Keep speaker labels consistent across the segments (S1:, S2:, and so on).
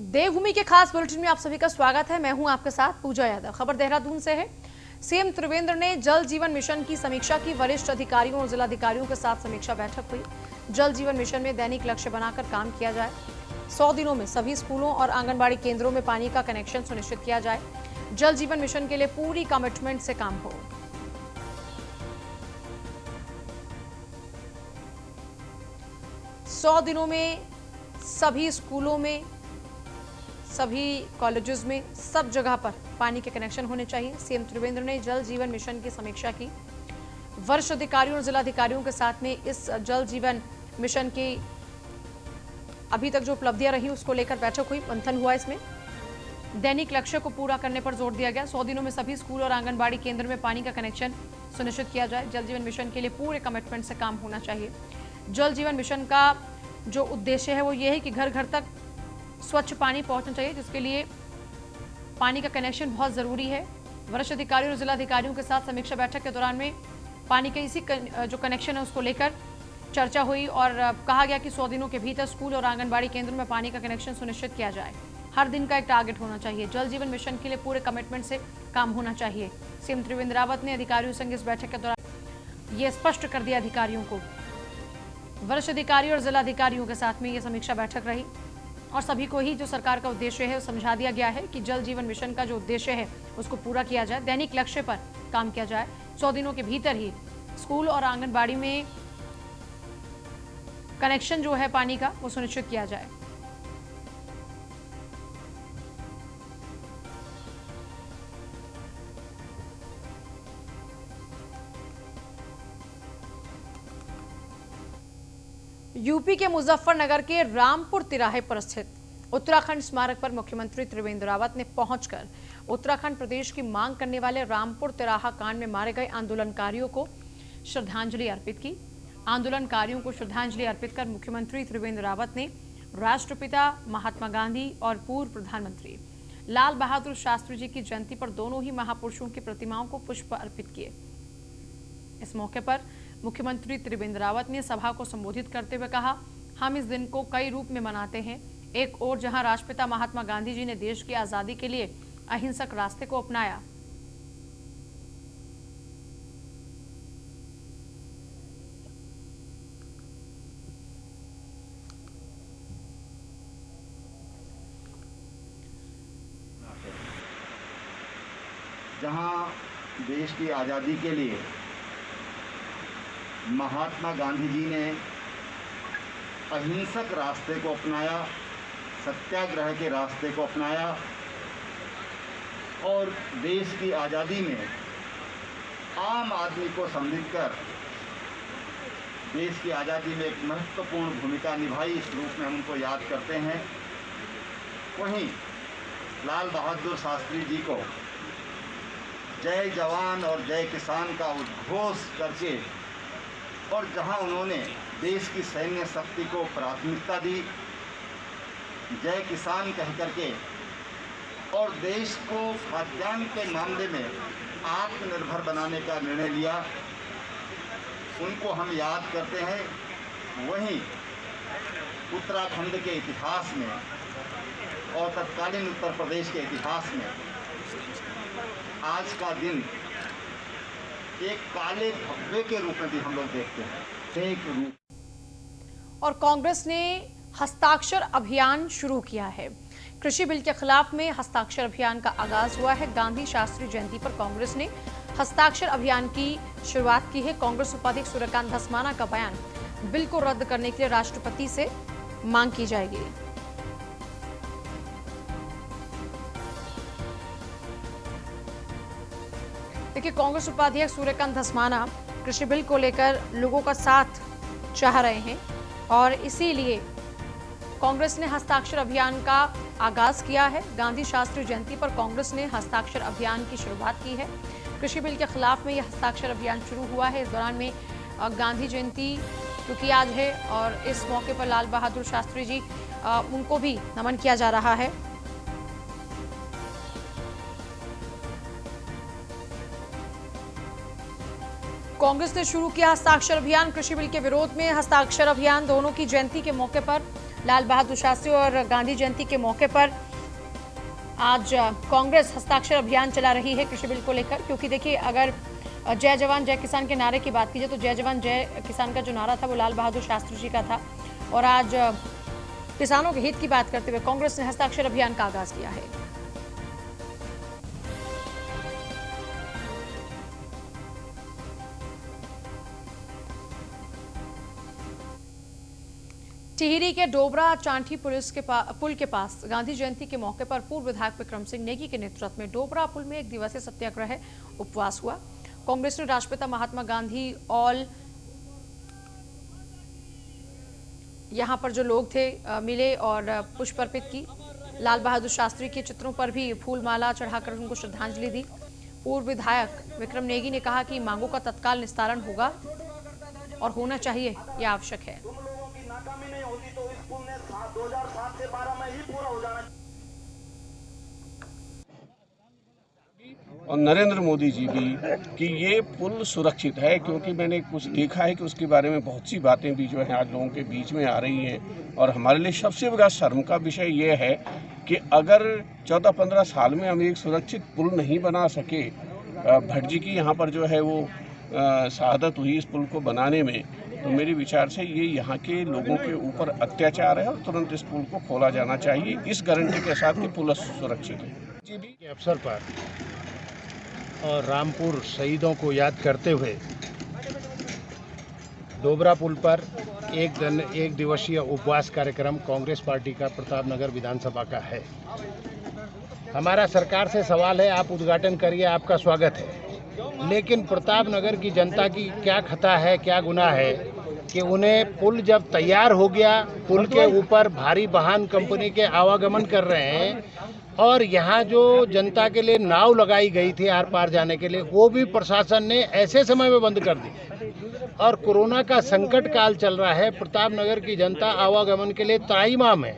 S1: देवभूमि के खास बुलेटिन में आप सभी का स्वागत है। मैं हूं आपके साथ पूजा यादव। खबर देहरादून से है। सीएम त्रिवेंद्र ने जल जीवन मिशन की समीक्षा की। वरिष्ठ अधिकारियों और जिलाधिकारियों के साथ समीक्षा बैठक हुई। जल जीवन मिशन में दैनिक लक्ष्य बनाकर काम किया जाए। 100 दिनों में सभी स्कूलों और आंगनबाड़ी केंद्रों में पानी का कनेक्शन सुनिश्चित किया जाए। जल जीवन मिशन के लिए पूरी कमिटमेंट से काम हो। सौ दिनों में सभी स्कूलों में, सभी कॉलेजेस में, सब जगह पर पानी के कनेक्शन होने चाहिए। सीएम त्रिवेंद्र ने जल जीवन मिशन की समीक्षा की। वरिष्ठ अधिकारियों और जिलाधिकारियों के साथ में इस जल जीवन मिशन की अभी तक जो उपलब्धियां रही उसको लेकर बैठक हुई, मंथन हुआ। इसमें दैनिक लक्ष्य को पूरा करने पर जोर दिया गया। 100 दिनों में सभी स्कूल और आंगनबाड़ी केंद्र में पानी का कनेक्शन सुनिश्चित किया जाए। जल जीवन मिशन के लिए पूरे कमिटमेंट से काम होना चाहिए। जल जीवन मिशन का जो उद्देश्य है वो ये है कि घर घर तक स्वच्छ पानी पहुंचना चाहिए, जिसके लिए पानी का कनेक्शन बहुत जरूरी है। वरिष्ठ अधिकारियों और जिलाधिकारियों के साथ समीक्षा बैठक के दौरान में पानी के इसी जो कनेक्शन है उसको लेकर चर्चा हुई और कहा गया कि 100 दिनों के भीतर स्कूल और आंगनबाड़ी केंद्रों में पानी का कनेक्शन सुनिश्चित किया जाए। हर दिन का एक टारगेट होना चाहिए। जल जीवन मिशन के लिए पूरे कमिटमेंट से काम होना चाहिए। सीएम त्रिवेंद्र रावत ने अधिकारियों संग इस बैठक के दौरान ये स्पष्ट कर दिया अधिकारियों को। वरिष्ठ अधिकारियों और जिलाधिकारियों के साथ में ये समीक्षा बैठक रही और सभी को ही जो सरकार का उद्देश्य है समझा दिया गया है कि जल जीवन मिशन का जो उद्देश्य है उसको पूरा किया जाए। दैनिक लक्ष्य पर काम किया जाए। 100 दिनों के भीतर ही स्कूल और आंगनबाड़ी में कनेक्शन जो है पानी का वो सुनिश्चित किया जाए। यूपी के मुजफ्फरनगर के रामपुर तिराहे पर स्थित उत्तराखंड स्मारक पर मुख्यमंत्री त्रिवेंद्र रावत ने पहुंचकर उत्तराखंड प्रदेश की मांग करने वाले रामपुर तिराहा कांड में मारे गए आंदोलनकारियों को श्रद्धांजलि अर्पित की। आंदोलनकारियों को श्रद्धांजलि अर्पित कर मुख्यमंत्री त्रिवेंद्र रावत ने राष्ट्रपिता महात्मा गांधी और पूर्व प्रधानमंत्री लाल बहादुर शास्त्री जी की जयंती पर दोनों ही महापुरुषों की प्रतिमाओं को पुष्प अर्पित किए। इस मौके पर मुख्यमंत्री त्रिवेंद्र रावत ने सभा को संबोधित करते हुए कहा, हम इस दिन को कई रूप में मनाते हैं। एक ओर जहां राष्ट्रपिता महात्मा गांधी जी ने देश की आजादी के लिए अहिंसक रास्ते को अपनाया,
S2: जहां देश की आज़ादी के लिए महात्मा गांधी जी ने अहिंसक रास्ते को अपनाया, सत्याग्रह के रास्ते को अपनाया और देश की आज़ादी में आम आदमी को सम्मिलित कर देश की आज़ादी में एक महत्वपूर्ण भूमिका निभाई। इस रूप में हम उनको याद करते हैं। वहीं लाल बहादुर शास्त्री जी को जय जवान और जय किसान का उद्घोष करके और जहां उन्होंने देश की सैन्य शक्ति को प्राथमिकता दी, जय किसान कह करके, और देश को खाद्यान्न के मामले में आत्मनिर्भर बनाने का निर्णय लिया, उनको हम याद करते हैं। वहीं उत्तराखंड के इतिहास में और तत्कालीन उत्तर प्रदेश के इतिहास में आज का दिन एक काले धब्बे के रूप में भी हम लोग देखते हैं। एक रूप।
S1: और कांग्रेस ने हस्ताक्षर अभियान शुरू किया है। कृषि बिल के खिलाफ में हस्ताक्षर अभियान का आगाज हुआ है। गांधी शास्त्री जयंती पर कांग्रेस ने हस्ताक्षर अभियान की शुरुआत की है। कांग्रेस उपाध्यक्ष सूर्यकांत धस्माना का बयान, बिल को रद्द करने के लिए राष्ट्रपति से मांग की जाएगी। देखिए, कांग्रेस उपाध्यक्ष सूर्यकांत धस्माना कृषि बिल को लेकर लोगों का साथ चाह रहे हैं और इसीलिए कांग्रेस ने हस्ताक्षर अभियान का आगाज किया है। गांधी शास्त्री जयंती पर कांग्रेस ने हस्ताक्षर अभियान की शुरुआत की है। कृषि बिल के खिलाफ में यह हस्ताक्षर अभियान शुरू हुआ है। इस दौरान में गांधी जयंती क्योंकि आज है और इस मौके पर लाल बहादुर शास्त्री जी उनको भी नमन किया जा रहा है। कांग्रेस ने शुरू किया हस्ताक्षर अभियान। कृषि बिल के विरोध में हस्ताक्षर अभियान। दोनों की जयंती के मौके पर लाल बहादुर शास्त्री और गांधी जयंती के मौके पर आज कांग्रेस हस्ताक्षर अभियान चला रही है कृषि बिल को लेकर, क्योंकि देखिए अगर जय जवान जय किसान के नारे की बात कीजिए तो जय जवान जय किसान का जो नारा था वो लाल बहादुर शास्त्री जी का था, और आज किसानों के हित की बात करते हुए कांग्रेस ने हस्ताक्षर अभियान का आगाज किया है। टिहरी के डोबरा चांठी पुल के पास गांधी जयंती के मौके पर पूर्व विधायक विक्रम सिंह नेगी के नेतृत्व में डोबरा पुल में 1 दिवसीय सत्याग्रह उपवास हुआ। कांग्रेस ने राष्ट्रपिता महात्मा गांधी और यहां पर जो लोग थे मिले और पुष्प अर्पित की। लाल बहादुर शास्त्री के चित्रों पर भी फूलमाला चढ़ाकर उनको श्रद्धांजलि दी। पूर्व विधायक विक्रम नेगी ने कहा कि मांगों का तत्काल निस्तारण होगा और होना चाहिए, यह आवश्यक है।
S3: नाकामी नहीं होती तो इस पुल ने 2007 से 12 में ही पूरा हो जाना।
S4: और नरेंद्र मोदी जी भी कि ये पुल सुरक्षित है, क्योंकि मैंने कुछ देखा है कि उसके बारे में बहुत सी बातें भी जो है आज लोगों के बीच में आ रही हैं। और हमारे लिए सबसे बड़ा शर्म का विषय ये है कि अगर 14-15 साल में हम एक सुरक्षित पुल नहीं बना सके, भट्ट जी की यहाँ पर जो है वो शहादत हुई इस पुल को बनाने में, तो मेरे विचार से ये यहाँ के लोगों के ऊपर अत्याचार है और तुरंत इस पुल को खोला जाना चाहिए इस गारंटी के साथ कि पुल सुरक्षित है।
S5: जी भी के अवसर पर और रामपुर शहीदों को याद करते हुए डोबरा पुल पर एक दिवसीय उपवास कार्यक्रम कांग्रेस पार्टी का प्रतापनगर विधानसभा का है। हमारा सरकार से सवाल है, आप उद्घाटन करिए, आपका स्वागत है, लेकिन प्रतापनगर की जनता की क्या खता है, क्या गुनाह है कि उन्हें पुल जब तैयार हो गया, पुल के ऊपर भारी वाहन कंपनी के आवागमन कर रहे हैं और यहाँ जो जनता के लिए नाव लगाई गई थी आर पार जाने के लिए, वो भी प्रशासन ने ऐसे समय में बंद कर दी। और कोरोना का संकट काल चल रहा है, प्रतापनगर की जनता आवागमन के लिए त्राहिमाम है।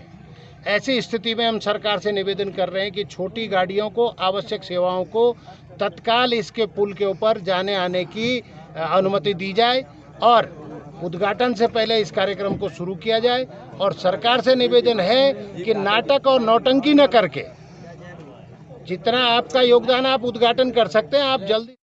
S5: ऐसी स्थिति में हम सरकार से निवेदन कर रहे हैं कि छोटी गाड़ियों को, आवश्यक सेवाओं को तत्काल इसके पुल के ऊपर जाने आने की अनुमति दी जाए और उद्घाटन से पहले इस कार्यक्रम को शुरू किया जाए। और सरकार से निवेदन है कि नाटक और नौटंकी न करके जितना आपका योगदान आप उद्घाटन कर सकते हैं, आप जल्दी।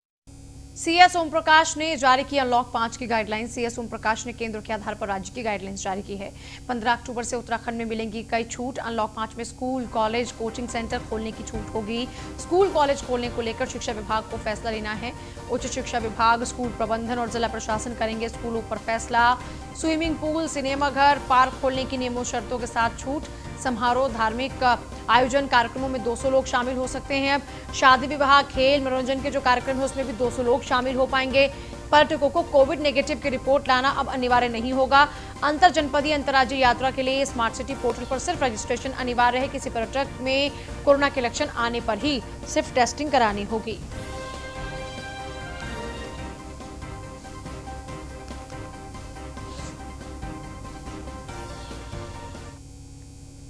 S1: सीएस ओम प्रकाश ने जारी की अनलॉक 5 की गाइडलाइंस। सीएस ओम प्रकाश ने केंद्र के आधार पर राज्य की गाइडलाइंस जारी की है। 15 अक्टूबर से उत्तराखंड में मिलेंगी कई छूट। अनलॉक 5 में स्कूल, कॉलेज, कोचिंग सेंटर खोलने की छूट होगी। स्कूल, कॉलेज खोलने को लेकर शिक्षा विभाग को फैसला लेना है। उच्च शिक्षा विभाग, स्कूल प्रबंधन और जिला प्रशासन करेंगे स्कूलों पर फैसला। स्विमिंग पूल, सिनेमाघर, पार्क खोलने की नियमों शर्तों के साथ छूट। समारोह, धार्मिक आयोजन, कार्यक्रमों में 200 लोग शामिल हो सकते हैं। अब शादी विवाह, खेल, मनोरंजन के जो कार्यक्रम है उसमें भी 200 लोग शामिल हो पाएंगे। पर्यटकों को कोविड नेगेटिव की रिपोर्ट लाना अब अनिवार्य नहीं होगा। अंतर जनपदीय अंतर्राज्यीय यात्रा के लिए स्मार्ट सिटी पोर्टल पर सिर्फ रजिस्ट्रेशन अनिवार्य है। किसी पर्यटक में कोरोना के लक्षण आने पर ही सिर्फ टेस्टिंग करानी होगी।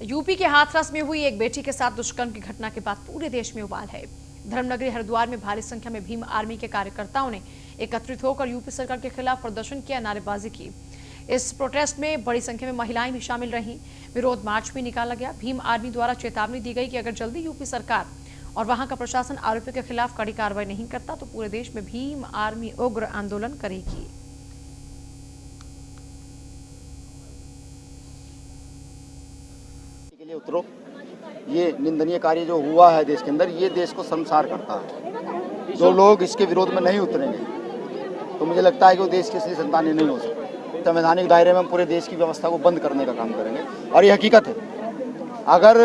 S1: यूपी के हाथरस में हुई एक बेटी के साथ दुष्कर्म की घटना के बाद पूरे देश में उबाल है। धर्मनगरी हरिद्वार में भारी संख्या में भीम आर्मी के कार्यकर्ताओं ने एकत्रित होकर यूपी सरकार के खिलाफ प्रदर्शन किया, नारेबाजी की। इस प्रोटेस्ट में बड़ी संख्या में महिलाएं भी शामिल रहीं। विरोध मार्च भी निकाला गया। भीम आर्मी द्वारा चेतावनी दी गई कि अगर जल्दी यूपी सरकार और वहां का प्रशासन आरोपियों के खिलाफ कड़ी कार्रवाई नहीं करता तो पूरे देश में भीम आर्मी उग्र आंदोलन करेगी।
S6: उतरो, ये निंदनीय कार्य जो हुआ है देश के अंदर, ये देश को शर्मसार करता है। जो लोग इसके विरोध में नहीं उतरेंगे तो मुझे लगता है कि वो देश की असली संतानें नहीं हो सकते। संवैधानिक दायरे में हम पूरे देश की व्यवस्था को बंद करने का काम करेंगे। और ये हकीकत है, अगर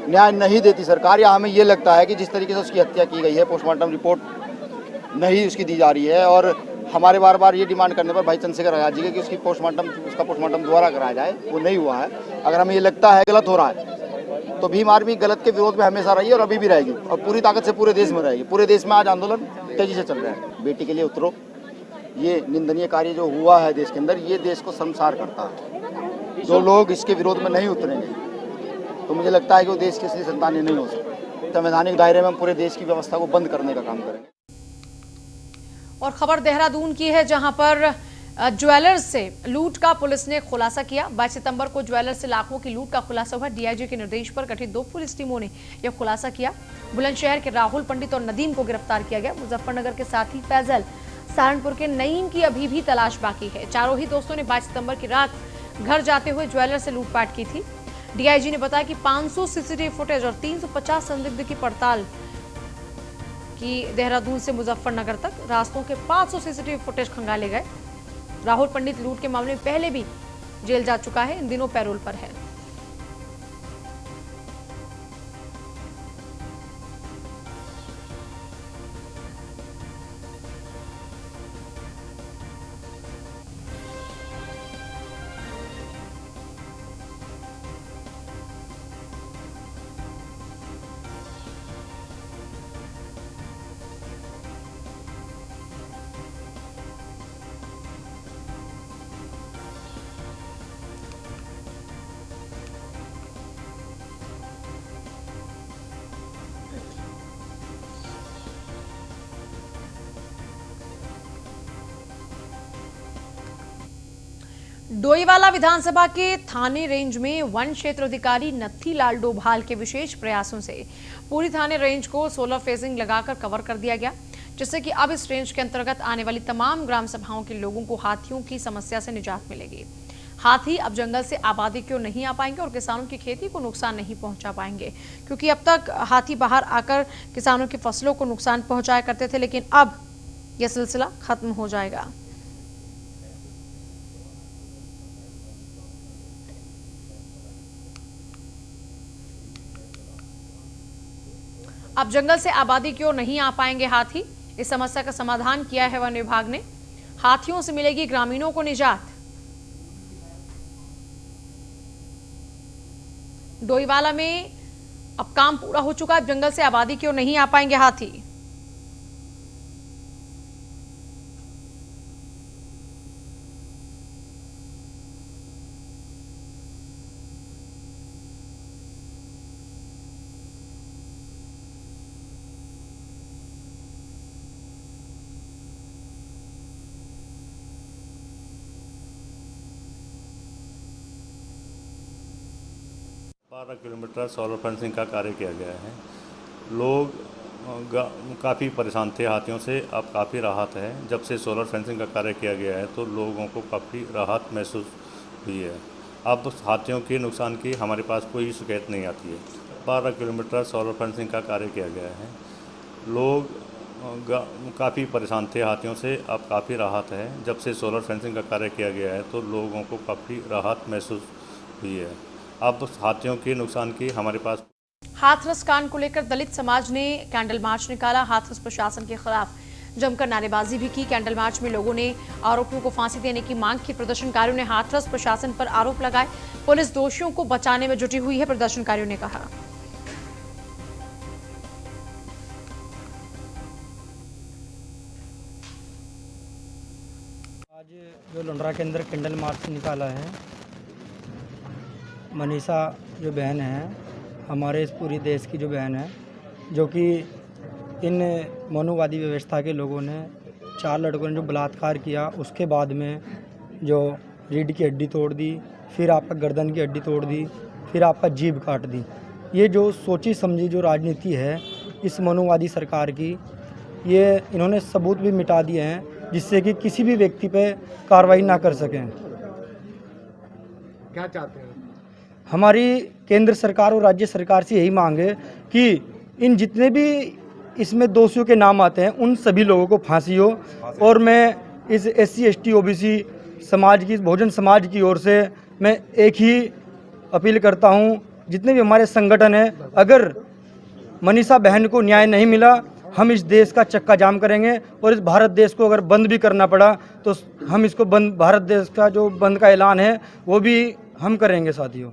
S6: न्याय नहीं देती सरकार या हमें ये लगता है कि जिस तरीके से उसकी हत्या की गई है, पोस्टमार्टम रिपोर्ट नहीं उसकी दी जा रही है और हमारे बार बार ये डिमांड करने पर भाई चंद्रशेखर आजाद जी के कि उसका पोस्टमार्टम दोबारा कराया जाए, वो नहीं हुआ है। अगर हमें ये लगता है गलत हो रहा है तो भीम आर्मी गलत के विरोध में हमेशा रही है और अभी भी रहेगी और पूरी ताकत से पूरे देश में रहेगी। पूरे देश में आज आंदोलन तेजी से चल रहा है। बेटी के लिए उतरो, ये निंदनीय कार्य जो हुआ है देश के अंदर, ये देश को शर्मसार करता है। जो लोग इसके विरोध में नहीं उतरेंगे तो मुझे लगता है कि वो देश की असली संतानें नहीं हो सकते। संवैधानिक दायरे में हम पूरे देश की व्यवस्था को बंद करने का काम करेंगे।
S1: और खबर देहरादून की है, जहां पर ज्वेलर्स से लूट का पुलिस ने खुलासा किया। 22 सितंबर को ज्वेलर्स से लाखों की लूट का खुलासा हुआ। डीआईजी के निर्देश पर गठित 2 पुलिस टीमों ने यह खुलासा किया। बुलंदशहर के राहुल पंडित और नदीम को गिरफ्तार किया गया। मुजफ्फरनगर के साथी फैजल, सहारनपुर के नईम की अभी भी तलाश बाकी है। चारों ही दोस्तों ने 22 सितंबर की रात घर जाते हुए ज्वेलर से लूटपाट की थी। डीआईजी ने बताया कि 500 सीसीटीवी फुटेज और 350 संदिग्ध की पड़ताल की। देहरादून से मुजफ्फरनगर तक रास्तों के 500 सीसीटीवी फुटेज खंगाले गए। राहुल पंडित लूट के मामले में पहले भी जेल जा चुका है, इन दिनों पैरोल पर है। डोईवाला विधानसभा के थाने रेंज में वन क्षेत्र अधिकारी नत्थी लाल डोभाल के विशेष प्रयासों से पूरी थाने रेंज को सोलर फेंसिंग लगाकर कवर कर दिया गया, जिससे कि अब इस रेंज के अंतर्गत आने वाली तमाम ग्राम सभाओं के लोगों को हाथियों की समस्या से निजात मिलेगी। हाथी अब जंगल से आबादी की ओर नहीं आ पाएंगे और किसानों की खेती को नुकसान नहीं पहुंचा पाएंगे, क्योंकि अब तक हाथी बाहर आकर किसानों की फसलों को नुकसान पहुंचाया करते थे, लेकिन अब यह सिलसिला खत्म हो जाएगा। अब जंगल से आबादी की ओर नहीं आ पाएंगे हाथी। इस समस्या का समाधान किया है वन विभाग ने। हाथियों से मिलेगी ग्रामीणों को निजात। डोईवाला में अब काम पूरा हो चुका है। जंगल से आबादी की ओर नहीं आ पाएंगे हाथी।
S7: बारह किलोमीटर सोलर फेंसिंग का कार्य किया गया है। लोग काफ़ी परेशान थे हाथियों से, अब काफ़ी राहत है। जब से सोलर फेंसिंग का कार्य किया गया है तो लोगों को काफ़ी राहत महसूस हुई है। अब हाथियों के नुकसान की हमारे पास कोई शिकायत नहीं आती है। 12 किलोमीटर सोलर फेंसिंग का कार्य किया गया है। लोग काफ़ी परेशान थे हाथियों से, अब काफ़ी राहत है। जब से सोलर फेंसिंग का कार्य किया गया है तो लोगों को काफ़ी राहत महसूस हुई है। अब हाथियों के नुकसान की हमारे पास।
S1: हाथरस कांड को लेकर दलित समाज ने कैंडल मार्च निकाला। हाथरस प्रशासन के खिलाफ जमकर नारेबाजी भी की। कैंडल मार्च में लोगों ने आरोपियों को फांसी देने की मांग की। प्रदर्शनकारियों ने हाथरस प्रशासन पर आरोप लगाए। पुलिस दोषियों को बचाने में जुटी हुई है, प्रदर्शनकारियों ने कहा।
S8: आज जो लुंड्रा के अंदर कैंडल मार्च निकाला है, मनीषा जो बहन है, हमारे इस पूरी देश की जो बहन है, जो कि इन मनुवादी व्यवस्था के लोगों ने 4 लड़कों ने जो बलात्कार किया, उसके बाद में जो रीढ़ की हड्डी तोड़ दी, फिर आपका गर्दन की हड्डी तोड़ दी, फिर आपका जीभ काट दी। ये जो सोची समझी जो राजनीति है इस मनुवादी सरकार की, ये इन्होंने सबूत भी मिटा दिए हैं, जिससे कि किसी भी व्यक्ति पे कार्रवाई ना कर सकें।
S5: क्या चाहते हैं?
S8: हमारी केंद्र सरकार और राज्य सरकार से यही मांग है कि इन जितने भी इसमें दोषियों के नाम आते हैं उन सभी लोगों को फांसी हो। और मैं इस SC ST OBC समाज की, बहुजन समाज की ओर से मैं एक ही अपील करता हूं, जितने भी हमारे संगठन हैं, अगर मनीषा बहन को न्याय नहीं मिला, हम इस देश का चक्का जाम करेंगे। और इस भारत देश को अगर बंद भी करना पड़ा तो हम इसको बंद, भारत देश का जो बंद का ऐलान है वो भी हम करेंगे साथियों।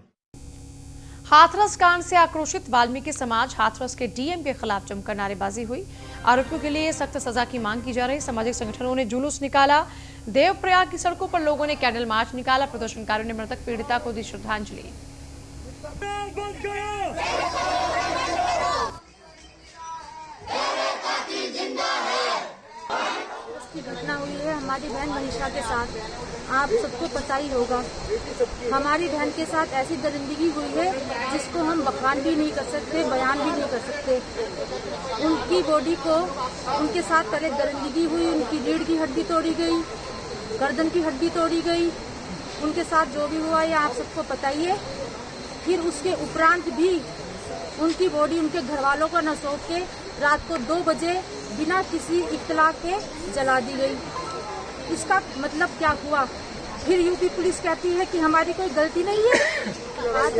S1: हाथरस कांड से आक्रोशित वाल्मीकि समाज, हाथरस के DM के खिलाफ जमकर नारेबाजी हुई। आरोपियों के लिए सख्त सजा की मांग की जा रही। सामाजिक संगठनों ने जुलूस निकाला। देवप्रयाग की सड़कों पर लोगों ने कैंडल मार्च निकाला। प्रदर्शनकारियों ने मृतक पीड़िता को दी श्रद्धांजलि।
S9: घटना हुई है, हमारे हमारी बहन मनीषा के साथ आप सबको पता ही होगा। हमारी बहन के साथ ऐसी दरिंदगी हुई है जिसको हम बखान भी नहीं कर सकते, बयान भी नहीं कर सकते। उनकी बॉडी को, उनके साथ पहले दरिंदगी हुई, उनकी रीढ़ की हड्डी तोड़ी गई, गर्दन की हड्डी तोड़ी गई, उनके साथ जो भी हुआ ये आप सबको पता ही है। फिर उसके उपरांत भी उनकी बॉडी उनके घर वालों को न सौंप के रात को 2 बजे बिना किसी इत्तला के जला दी गई। इसका मतलब क्या हुआ? फिर यूपी पुलिस कहती है कि हमारी कोई गलती नहीं है। आज